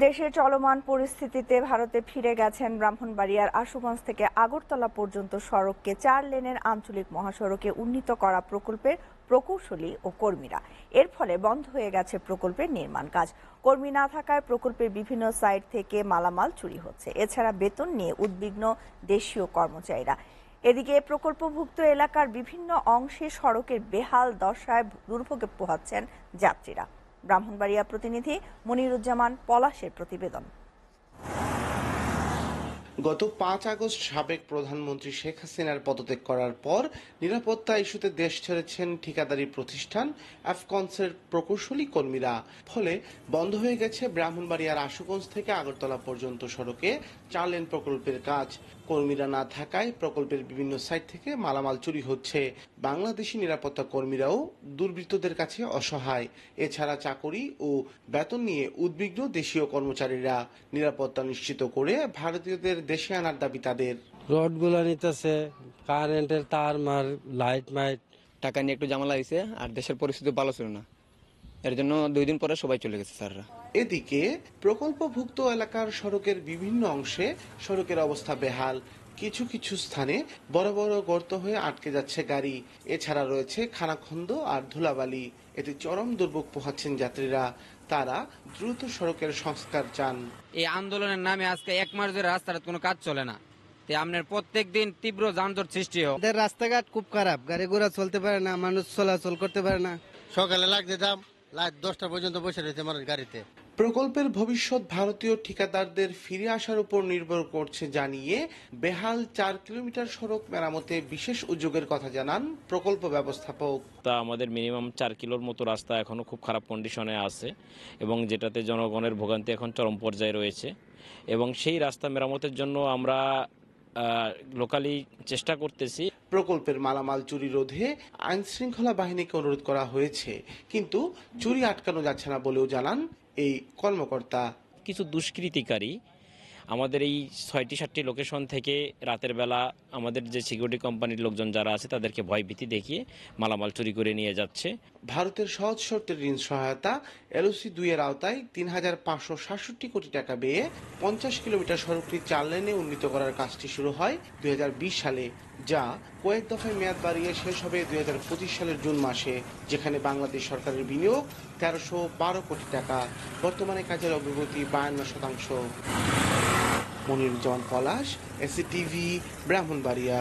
দেশের চলমান পরিস্থিতিতে ভারতে ফিরে গেছেন ব্রাহ্মণবাড়িয়ার আশুগঞ্জ থেকে আগরতলা পর্যন্ত সড়ককে 4 লেনের আঞ্চলিক মহাসড়কে উন্নীত করা প্রকল্পের প্রকৌশলী ও কর্মীরা। এর ফলে বন্ধ হয়ে গেছে প্রকল্পের নির্মাণ কাজ। কর্মী না থাকায় প্রকল্পের বিভিন্ন সাইট থেকে মালামাল চুরি হচ্ছে। এছাড়া বেতন নিয়ে উদ্বিগ্ন দেশীয় কর্মচারীরা। এদিকে প্রকল্পভুক্ত এলাকার বিভিন্ন অংশে সড়কের বেহাল দশায় দুর্ভোগে পোহাচ্ছেন যাত্রীরা। ব্রাহ্মণবাড়িয়া প্রতিনিধি মনিরুজ্জামান পলাশের প্রতিবেদন। গত 5 আগস্ট সাবেক প্রধানমন্ত্রী শেখ হাসিনার পদত্যাগ করার পর নিরাপত্তা ইস্যুতে দেশ ছেড়েছেন ঠিকাদারি প্রতিষ্ঠান আফকনসের প্রকৌশলী কর্মীরা। ফলে বন্ধ হয়ে গেছে ব্রাহ্মণবাড়িয়ার আশুগঞ্জ থেকে আগরতলা পর্যন্ত সড়কে 4 লেন প্রকল্পের কাজ। কর্মীরা না থাকায় প্রকল্পের বিভিন্ন সাইট থেকে মালামাল চুরি হচ্ছে। বাংলাদেশি নিরাপত্তা কর্মীরাও দুর্বৃত্তদের কাছে অসহায়। এছাড়া চাকরি ও বেতন নিয়ে উদ্বিগ্ন দেশীয় কর্মচারীরা। নিরাপত্তা নিশ্চিত করে ভারতীয়দের দেশে আনার দাবি তাদের। রডগুলো নিতেছে, কারেন্টের তার মার, লাইট মাইট। টাকা নিয়ে একটু ঝামেলা হয়েছে, আর দেশের পরিস্থিতি ভালো ছিল না, এর জন্য 2 দিন পরে সবাই চলে গেছে স্যাররা। এদিকে প্রকল্পভুক্ত এলাকার সড়কের বিভিন্ন অংশে সড়কের অবস্থা বেহাল। কিছু কিছু স্থানে বড় বড় গর্ত হয়ে আটকে যাচ্ছে গাড়ি। এছাড়া রয়েছে খানাখন্দ আর ধুলাবালি। এতে চরম দুর্ভোগ পোহাচ্ছেন যাত্রীরা। তারা দ্রুত সড়কের সংস্কার চান। এই আন্দোলনের নামে আজকে 1 মাস ধরে রাস্তার কোনো কাজ চলে না। আপনার প্রত্যেক দিন তীব্র যানজট সৃষ্টি হয়। রাস্তাঘাট খুব খারাপ, গাড়ি ঘোড়া চলতে পারে না, মানুষ চলাচল করতে পারে না। সকালে লাগ দিতাম, রাত 10টা পর্যন্ত বসে রয়েছে মানুষ গাড়িতে। প্রকল্পের ভবিষ্যৎ ভারতীয় ঠিকাদারদের ফিরে আসার উপর নির্ভর করছে জানিয়ে বেহাল 4 কিলোমিটার সড়ক মেরামতে বিশেষ উদ্যোগের কথা জানান প্রকল্প ব্যবস্থাপক। তা আমাদের মিনিমাম 4 কিলোর মতো রাস্তা এখনো খুব খারাপ কন্ডিশনে আছে এবং যেটাতে জনগণের ভোগান্তি এখন চরম পর্যায়ে রয়েছে, এবং সেই রাস্তা মেরামতের জন্য আমরা লোকালি চেষ্টা করতেছি। প্রকল্পের মালামাল চুরি রোধে আইন শৃঙ্খলা বাহিনীকে অনুরোধ করা হয়েছে, কিন্তু চুরি আটকানো যাচ্ছে না বলেও জানান এই কর্মকর্তা। কিছু দুষ্কৃতিকারী আমাদের এই 6টি-7টি লোকেশন থেকে রাতের বেলা আমাদের যে সিকিউরিটি কোম্পানির লোকজন যারা আছে তাদেরকে ভয়ভীতি দেখিয়ে মালামাল চুরি করে নিয়ে যাচ্ছে। ভারতের সহজ শর্তের ঋণ সহায়তা LOC 2 এর আওতায় 3,567 কোটি টাকা ব্যয়ে 50 কিলোমিটার সড়কটি 4 লেনে উন্নীত করার কাজটি শুরু হয় 2020 সালে, যা কয়েক দফায় মেয়াদ বাড়িয়ে শেষ হবে 2025 সালের জুন মাসে, যেখানে বাংলাদেশ সরকারের বিনিয়োগ 1312 কোটি টাকা। বর্তমানে কাজের অগ্রগতি 52%। মনিরুজ্জামান পলাশ, SCTV, ব্রাহ্মণবাড়িয়া।